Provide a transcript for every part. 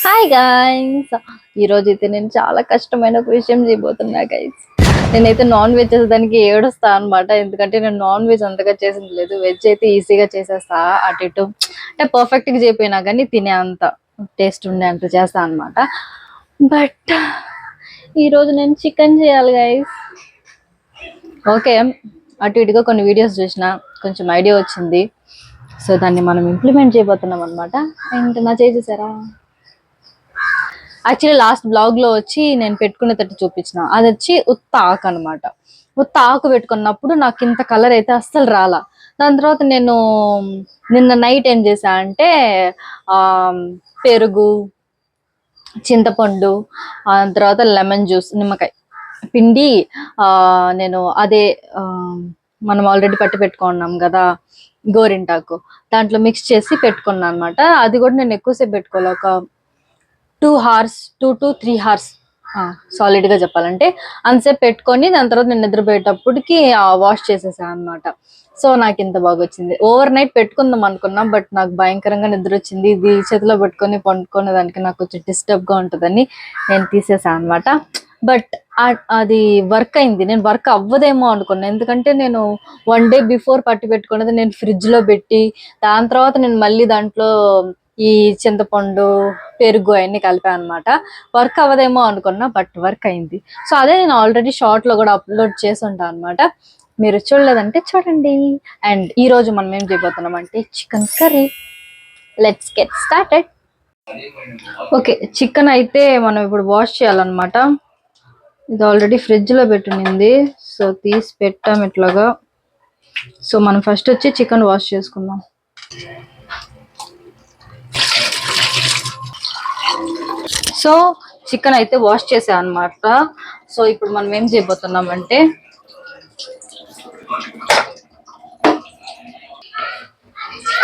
Hi guys, ఈరోజు అయితే నేను చాలా కష్టమైన ఒక విషయం చేయబోతున్నా గైస్. నేనైతే నాన్ వెజ్ చేసేదానికి ఏడుస్తా అనమాట. ఎందుకంటే నేను నాన్ వెజ్ అంతగా చేసింది లేదు. వెజ్ అయితే ఈజీగా చేసేస్తా, అటు ఇటు అంటే పర్ఫెక్ట్గా చేయపోయినా కానీ తినే అంత టేస్ట్ ఉండే అంత చేస్తా అనమాట. బట్ ఈరోజు నేను చికెన్ చేయాలి గైస్. ఓకే, అటు ఇటుగా కొన్ని వీడియోస్ చూసిన, కొంచెం ఐడియా వచ్చింది. సో దాన్ని మనం ఇంప్లిమెంట్ చేయబోతున్నాం అనమాట. అండ్ నా చేసేసారా? యాక్చువల్లీ లాస్ట్ బ్లాగ్ లో వచ్చి నేను పెట్టుకునేటట్టు చూపించిన, అది వచ్చి ఉత్త ఆకు అనమాట. ఉత్త ఆకు పెట్టుకున్నప్పుడు నాకు ఇంత కలర్ అయితే అస్సలు రాలా. దాని తర్వాత నేను నిన్న నైట్ ఏం చేశా అంటే ఆ పెరుగు, చింతపండు, తర్వాత లెమన్ జ్యూస్, నిమ్మకాయ పిండి, నేను అదే మనం ఆల్రెడీ పట్టి పెట్టుకున్నాం కదా గోరింటాకు, దాంట్లో మిక్స్ చేసి పెట్టుకున్నాను అనమాట. అది కూడా నేను ఎక్కువసేపు పెట్టుకోవాలి, ఒక 2 hours, 2 to 3 hours సాలిడ్ గా చెప్పాలంటే అంతసేపు పెట్టుకొని దాని తర్వాత నేను నిద్రపోయేటప్పటికి వాష్ చేసేసాను అనమాట. సో నాకు ఇంత బాగా వచ్చింది. ఓవర్ నైట్ పెట్టుకుందాం అనుకున్నా, బట్ నాకు భయంకరంగా నిద్ర వచ్చింది. ఇది చేతిలో పెట్టుకొని పండుకునే దానికి నాకు కొంచెం డిస్టర్బ్ గా ఉంటుందని నేను తీసేసాను అనమాట. బట్ అది వర్క్ అయింది. నేను వర్క్ అవ్వదేమో అనుకున్నాను, ఎందుకంటే నేను 1 day బిఫోర్ పట్టి పెట్టుకున్నది నేను ఫ్రిడ్జ్ లో పెట్టి, దాని తర్వాత నేను మళ్ళీ దాంట్లో ఈ చింతపండు, పెరుగు అవన్నీ కలిపాను అనమాట. వర్క్ అవ్వదేమో అనుకున్నా, బట్ వర్క్ అయింది. సో అదే నేను ఆల్రెడీ షార్ట్ లో కూడా అప్లోడ్ చేసి ఉంటాను అనమాట. మీరు చూడలేదంటే చూడండి. అండ్ ఈ రోజు మనం ఏం చేయబోతున్నాం అంటే chicken curry. Let's get started. Okay, chicken అయితే మనం ఇప్పుడు వాష్ చేయాలన్నమాట. ఇది ఆల్రెడీ ఫ్రిడ్జ్ లో పెట్టింది, సో తీసి పెట్టాం ఇట్లాగా. సో మనం ఫస్ట్ వచ్చి చికెన్ వాష్ చేసుకుందాం. సో చికెన్ అయితే వాష్ చేసా అనమాట. సో ఇప్పుడు మనం ఏం చేయబోతున్నాం అంటే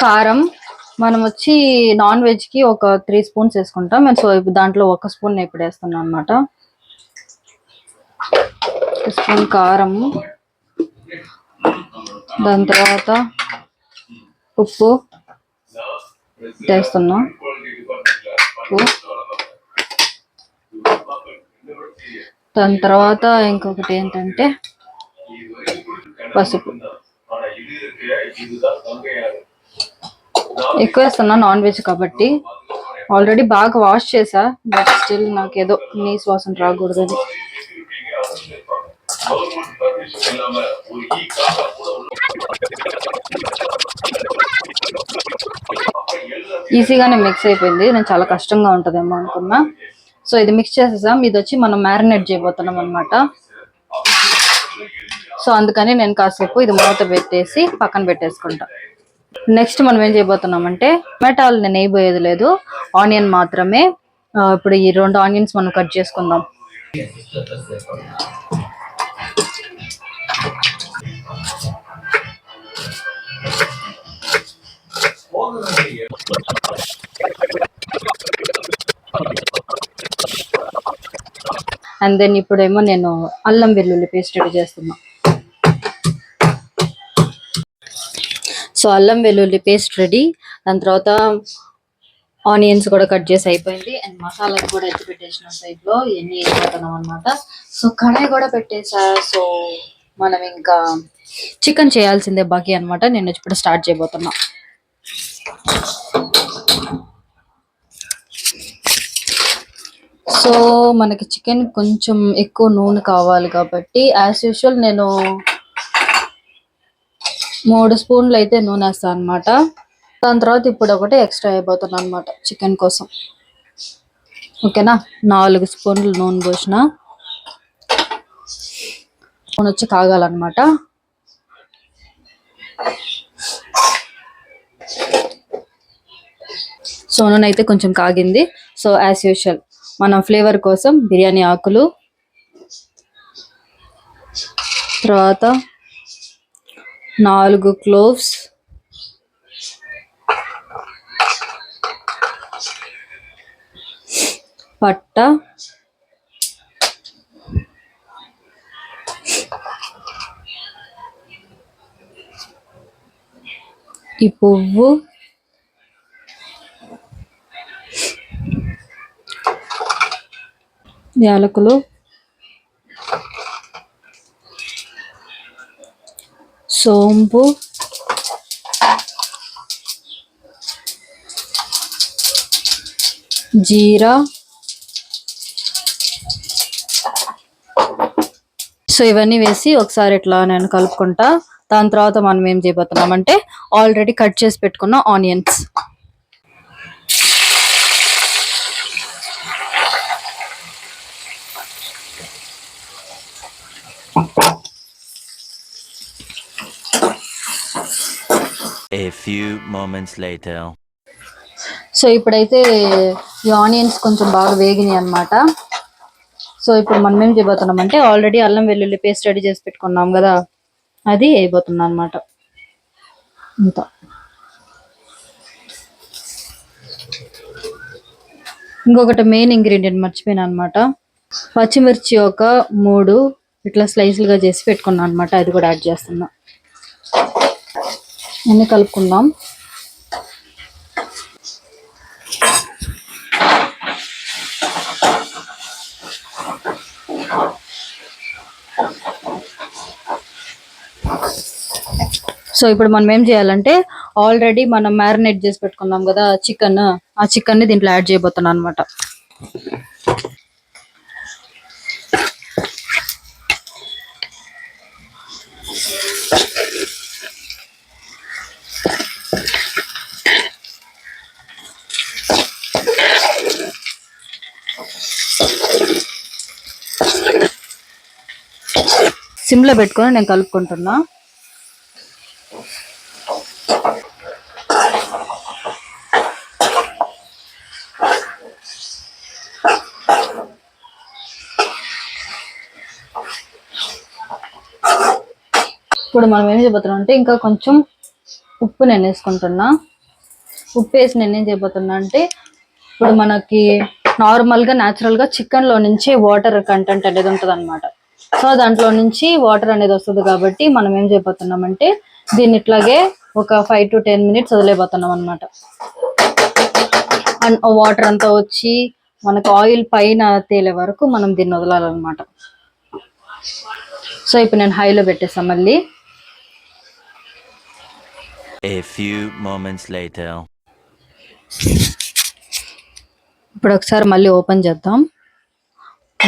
కారం, మనం వచ్చి నాన్ వెజ్ కి ఒక 3 spoons వేసుకుంటాం. సో ఇప్పుడు దాంట్లో 1 spoon ఇప్పుడు వేస్తున్నాం అనమాట. 1 spoon కారం, దాని తర్వాత ఉప్పు వేస్తున్నాం. దాని తర్వాత ఇంకొకటి ఏంటంటే పసుపు. ఎక్కువ వేస్తున్నా నాన్ వెజ్ కాబట్టి. ఆల్రెడీ బాగా వాష్ చేసా, బట్ స్టిల్ నాకు ఏదో నీసు వాసన రాకూడదు. ఈజీగానే మిక్స్ అయిపోయింది. నేను చాలా కష్టంగా ఉంటుందేమో అనుకున్నా. సో ఇది మిక్స్ చేసేసాం. ఇది వచ్చి మనం మ్యారినేట్ చేయబోతున్నాం అనమాట. సో అందుకని నేను కాసేపు ఇది మూత పెట్టేసి పక్కన పెట్టేసుకుంటా. నెక్స్ట్ మనం ఏం చేయబోతున్నాం అంటే టమాటాలు నేను వేయబోయేది లేదు, ఆనియన్ మాత్రమే. ఇప్పుడు ఈ 2 ఆనియన్స్ మనం కట్ చేసుకుందాం. అండ్ దెన్ ఇప్పుడేమో నేను అల్లం వెల్లుల్లి పేస్ట్ రెడీ చేస్తున్నా. సో అల్లం వెల్లుల్లి పేస్ట్ రెడీ. దాని తర్వాత ఆనియన్స్ కూడా కట్ చేసి అయిపోయింది. అండ్ మసాలాలు కూడా ఎత్తి పెట్టేసిన సైడ్ లో ఇవన్నీ వేసిపోతున్నాం అనమాట. సో కడాయి కూడా పెట్టేసా. సో మనం ఇంకా చికెన్ చేయాల్సిందే బాకీ అనమాట. నేను ఇప్పుడు స్టార్ట్ చేయబోతున్నా. సో మనకి చికెన్ కొంచెం ఎక్కువ నూనె కావాలి కాబట్టి యాజ్ యూజువల్ నేను 3 spoons అయితే నూనె వేస్తాను అనమాట. దాని తర్వాత ఇప్పుడు ఒకటి ఎక్స్ట్రా అయిపోతున్నాను అనమాట చికెన్ కోసం. ఓకేనా, 4 spoons నూనె పోసిన. నూనె వచ్చి కాగాలన్నమాట. సో నూనె అయితే కొంచెం కాగింది. సో యాజ్ యూజువల్ మనం ఫ్లేవర్ కోసం బిర్యానీ ఆకులు, తర్వాత 4 cloves, పట్ట, ఈ పువ్వు, యాలకులు, సోంపు, జీరా. సో ఇవన్నీ వేసి ఒకసారి ఇట్లా నేను కలుపుకుంటా. దాని తర్వాత మనం ఏం చేయబోతున్నాం అంటే ఆల్రెడీ కట్ చేసి పెట్టుకున్న onions. A few moments later. So ఇప్పుడైతే ఈ ఆనియన్స్ కొంచెం బాగా వేగినాయి అన్నమాట. సో ఇప్పుడు మనం ఏం చేయబోతున్నాం అంటే ఆల్రెడీ అల్లం వెల్లుల్లి పేస్ట్ రెడీ చేసి పెట్టుకున్నాం కదా, అది వేయబోతున్నాం అన్నమాట. ఇంత ఇంకొకటి మెయిన్ ఇంగ్రీడియంట్ మర్చిపోయినా అనమాట. పచ్చిమిర్చి ఒక 3 ఇట్లా స్లైస్లుగా చేసి పెట్టుకున్నాను అనమాట. అది కూడా యాడ్ చేస్తున్నా. అన్ని కలుపుకుందాం. సో ఇప్పుడు మనం ఏం చేయాలంటే ఆల్రెడీ మనం మ్యారినేట్ చేసి పెట్టుకున్నాం కదా చికెన్, ఆ చికెన్ ని దీంట్లో యాడ్ చేయబోతున్నాం అనమాట. సిమ్లో పెట్టుకొని నేను కలుపుకుంటున్నా. ఇప్పుడు మనం ఏం చేయబోతున్నాం అంటే ఇంకా కొంచెం ఉప్పు నేను వేసుకుంటున్నా. ఉప్పు వేసి నేను ఏం చేయబోతున్నా అంటే ఇప్పుడు మనకి నార్మల్గా న్యాచురల్గా చికెన్లో నుంచి వాటర్ కంటెంట్ అనేది ఉంటుంది అనమాట. సో దాంట్లో నుంచి వాటర్ అనేది వస్తుంది కాబట్టి మనం ఏం చేయబోతున్నాం అంటే దీన్ని ఇట్లాగే ఒక 5 to 10 minutes వదిలేబోతున్నాం అనమాట. అండ్ వాటర్ అంతా వచ్చి మనకు ఆయిల్ పైన తేలే వరకు మనం దీన్ని వదలాలన్నమాట. సో ఇప్పుడు నేను హైలో పెట్టేస్తాను మళ్ళీ. A few moments later. ఇప్పుడు ఒకసారి మళ్ళీ ఓపెన్ చేద్దాం.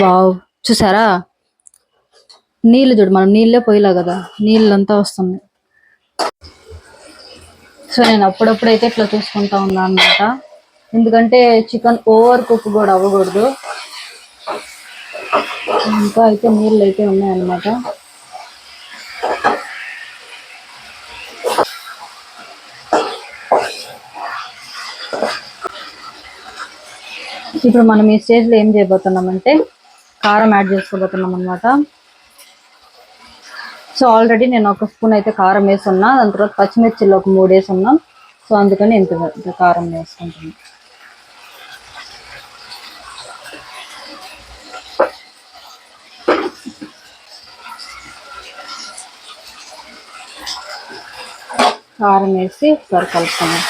వావ్, చూసారా నీళ్ళు చూడు, మనం నీళ్ళే పోయిలా కదా, నీళ్ళంతా వస్తుంది. సో నేను అప్పుడప్పుడైతే ఇట్లా చూసుకుంటా ఉన్నా అనమాట. ఎందుకంటే చికెన్ ఓవర్ కుక్ కూడా అవ్వకూడదు. ఇంకా అయితే నీళ్ళు అయితే ఉన్నాయన్నమాట. ఇప్పుడు మనం ఈ స్టేజ్లో ఏం చేయబోతున్నామంటే కారం యాడ్ చేసుకోబోతున్నాం అనమాట. సో ఆల్రెడీ నేను 1 స్పూన్ అయితే కారం వేసున్నా. దాని తర్వాత పచ్చిమిర్చిలో ఒక 3 వేసున్నాం. సో అందుకని ఇంత కారం వేసుకుంటున్నాం. కారం వేసి ఒకసారి కలుపుకున్నాం.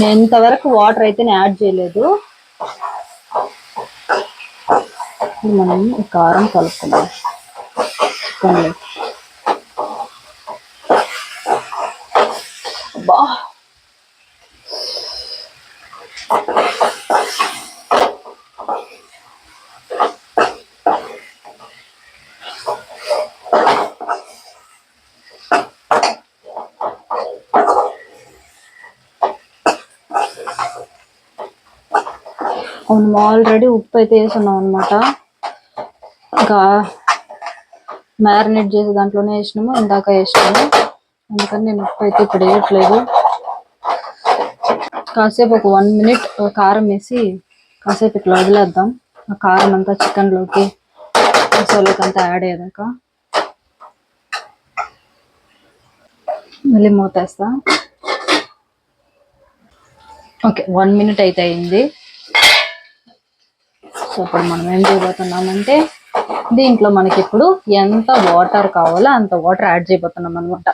నేను ఇంతవరకు వాటర్ అయితే నేను యాడ్ చేయలేదు. మనం ఈ కారం కలుపుకున్నాం చికెన్లో. బా మనం ఆల్రెడీ ఉప్పు అయితే వేసున్నాం అనమాట. ఇంకా మ్యారినేట్ చేసి దాంట్లోనే వేసినాము, ఇందాక వేసినాము. అందుకని నేను ఉప్పు అయితే ఇప్పుడు వేయట్లేదు. కాసేపు ఒక 1 minute కారం వేసి కాసేపు ఇట్లా వదిలేద్దాం. ఆ కారం అంతా చికెన్లోకి మసాలాకి అంతా యాడ్ అయ్యాక మళ్ళీ మూతేస్తా. ఓకే, 1 minute అయితే అయింది. సో ఇప్పుడు మనం ఏం చేయబోతున్నామంటే దీంట్లో మనకి ఇప్పుడు ఎంత వాటర్ కావాలో అంత వాటర్ యాడ్ చేయబోతున్నాం అనమాట.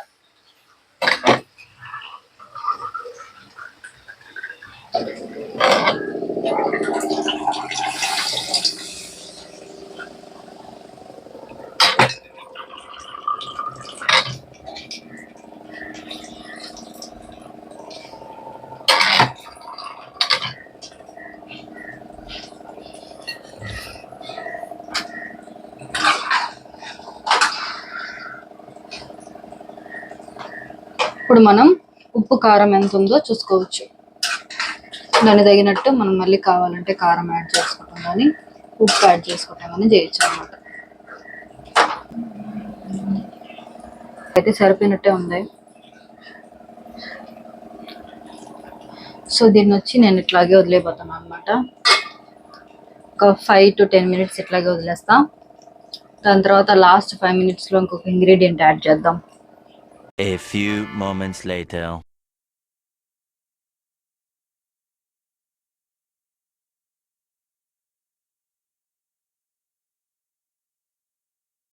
ఇప్పుడు మనం ఉప్పు కారం ఎంత ఉందో చూసుకోవచ్చు. దాన్ని తగినట్టు మనం మళ్ళీ కావాలంటే కారం యాడ్ చేసుకుంటాం, కానీ ఉప్పు యాడ్ చేసుకుంటాం కానీ చేయొచ్చు అనమాట. అయితే సరిపోయినట్టే ఉంది. సో దీన్ని వచ్చి నేను ఇట్లాగే వదిలేపోతాను అనమాట. ఒక 5 to 10 minutes ఇట్లాగే వదిలేస్తా. దాని తర్వాత లాస్ట్ 5 minutes లో ఇంకొక ఇంగ్రీడియంట్ యాడ్ చేద్దాం. A few moments later.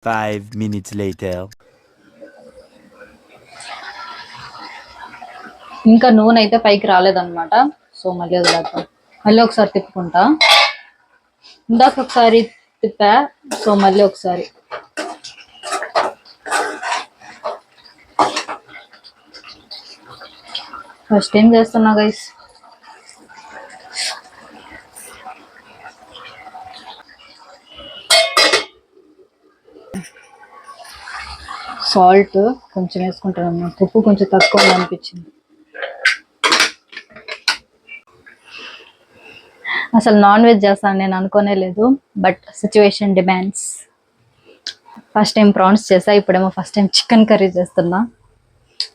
Five minutes later. ఇంకా నూనె అయితే పైకి రాలేదన్నమాట. సో మళ్ళీ వదిలేద్దాం. మళ్ళీ ఒకసారి తిప్పుకుంటా. ఇందాక ఒకసారి తిప్పా, సో మళ్ళీ ఒకసారి. ఫస్ట్ ఏం చేస్తున్నా గైస్, సాల్ట్ కొంచెం వేసుకుంటాను. ఉప్పు కొంచెం తక్కువ అనిపించింది. అసలు నాన్ వెజ్ చేస్తాను నేను అనుకోనే లేదు, but situation demands. First time prawns చేసా, ఇప్పుడేమో ఫస్ట్ టైం చికెన్ కర్రీ చేస్తున్నా.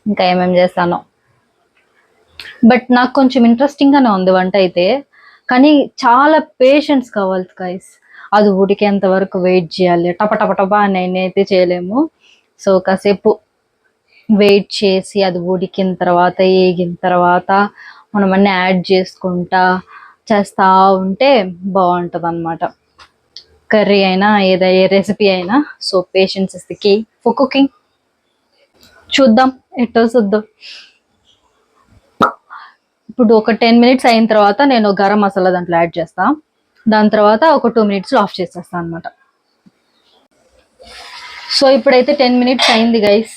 ఇంకా ఏమేమి చేస్తానో, బట్ నాకు కొంచెం ఇంట్రెస్టింగ్గానే ఉంది వంట అయితే. కానీ చాలా పేషెన్స్ కావాలి గైస్. అది ఉడికేంత వరకు వెయిట్ చేయాలి. టపటపటపా నేనైతే చేయలేము. సో కాసేపు వెయిట్ చేసి అది ఉడికిన తర్వాత, ఏగిన తర్వాత మనం అన్నీ యాడ్ చేసుకుంటా చేస్తూ ఉంటే బాగుంటుంది అనమాట. కర్రీ అయినా ఏ రెసిపీ అయినా. So patience is the key for cooking. చూద్దాం ఎట్టో చూద్దాం. ఇప్పుడు ఒక 10 minutes అయిన తర్వాత నేను గరం మసాలా దాంట్లో యాడ్ చేస్తా. దాని తర్వాత ఒక 2 minutes ఆఫ్ చేసేస్తాను అనమాట. సో ఇప్పుడైతే 10 minutes అయింది గైస్.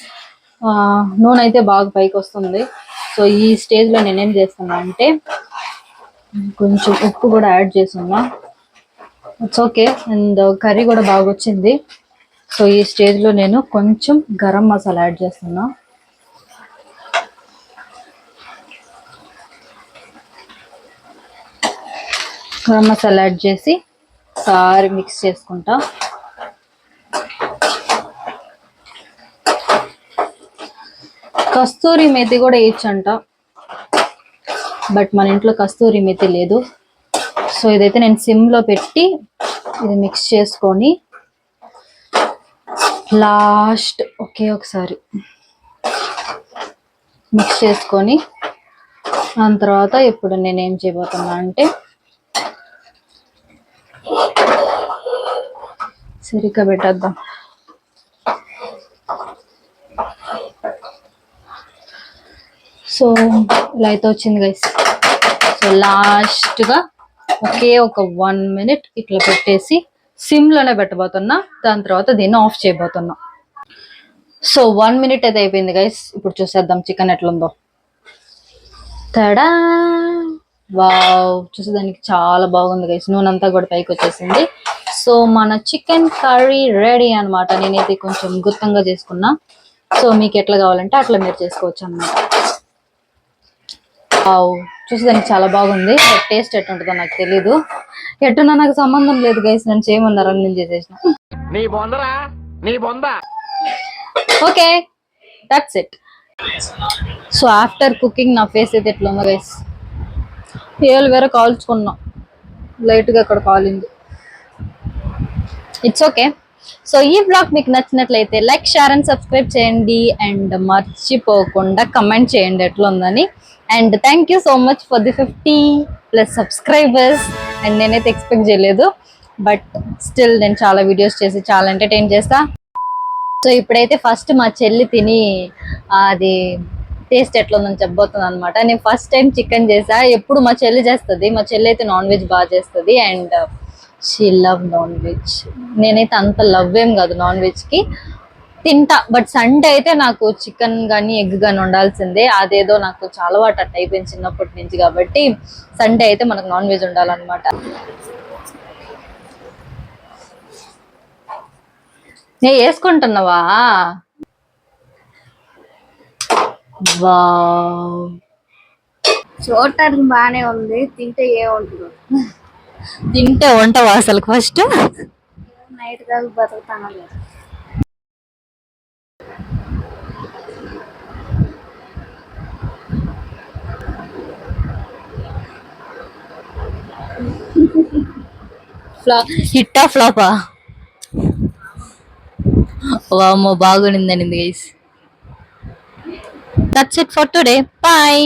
నూనె అయితే బాగా పైకి వస్తుంది. సో ఈ స్టేజ్లో నేనేం చేస్తున్నా అంటే కొంచెం ఉప్పు కూడా యాడ్ చేస్తున్నా. It's okay. అండ్ కర్రీ కూడా బాగా వచ్చింది. సో ఈ స్టేజ్లో నేను కొంచెం గరం మసాలా యాడ్ చేస్తున్నా. గరం మసాలా యాడ్ చేసి ఒకసారి మిక్స్ చేసుకుంటా. కస్తూరి మేతి కూడా వేయచ్చంట, బట్ మన ఇంట్లో కస్తూరి మేతి లేదు. సో ఇదైతే నేను సిమ్లో పెట్టి ఇది మిక్స్ చేసుకొని లాస్ట్ ఒకసారి మిక్స్ చేసుకొని దాని తర్వాత ఇప్పుడు నేనేం చేయబోతున్నా అంటే సరిగ్గా పెట్టేద్దాం. సో ఇలా అయితే వచ్చింది గైస్. సో లాస్ట్గా ఒక 1 minute ఇట్లా పెట్టేసి సిమ్లోనే పెట్టబోతున్నా. దాని తర్వాత దీన్ని ఆఫ్ చేయబోతున్నా. సో 1 minute అయితే అయిపోయింది గైస్. ఇప్పుడు చూసేద్దాం చికెన్ ఎట్లుందో. తడా, వావ్, చూసేదానికి చాలా బాగుంది గైస్. నూనె అంతా కూడా పైకి వచ్చేసింది. సో మన చికెన్ కర్రీ రెడీ అనమాట. నేనైతే కొంచెం గుత్తంగా చేసుకున్నా. సో మీకు ఎట్లా కావాలంటే అట్లా మీరు చేసుకోవచ్చు అనమాట. వావ్, చూసేదానికి చాలా బాగుంది. టేస్ట్ ఎట్టుంటుందో నాకు తెలీదు. ఎట్టున్నా నాకు సంబంధం లేదు గైస్. నేను చేయమన్నారని నేను చేసేసిన. Okay, that's it. So after cooking నా ఫేస్ అయితే ఎట్లా ఉందో గైస్. ఏళ్ళు వేరే కాల్చుకున్నా, లైట్గా అక్కడ కాలింది. It's okay. సో ఈ బ్లాగ్ మీకు నచ్చినట్లయితే లైక్, షేర్ అండ్ సబ్స్క్రైబ్ చేయండి. అండ్ మర్చిపోకుండా కమెంట్ చేయండి ఎట్లా ఉందని. And thank you so much for the 50+ subscribers. And నేనైతే ఎక్స్పెక్ట్ చేయలేదు, బట్ స్టిల్ నేను చాలా వీడియోస్ చేసి చాలా ఎంటర్టైన్ చేస్తా. సో ఇప్పుడైతే ఫస్ట్ మా చెల్లి తిని అది టేస్ట్ ఎట్లా ఉందని చెప్పబోతుంది అనమాట. నేను ఫస్ట్ టైం చికెన్ చేసా. ఎప్పుడు మా చెల్లి చేస్తుంది. మా చెల్లి అయితే నాన్ వెజ్ బాగా చేస్తుంది. And she love non veg. నేనైతే అంత లవ్ ఏం కాదు నాన్ వెజ్కి, తింటా. బట్ సండే అయితే నాకు చికెన్ కానీ ఎగ్ కానీ ఉండాల్సిందే. అదేదో నాకు చాలా అలవాటు అట్ట అయిపోయింది చిన్నప్పటి నుంచి. కాబట్టి సండే అయితే మనకు నాన్ వెజ్ ఉండాలన్నమాట. నేను వేసుకుంటున్నావా? వావ్. చూడటానికి బానే ఉంది, తింటే ఏముంటుందో. తింటే వంటవా అసలు ఫస్ట్? నైట్ దాకా బతుకుతాను లేదు. హిట్టా ఫ్లాపా? వామ్మో బాగునిందండి guys. That's it for today. Bye.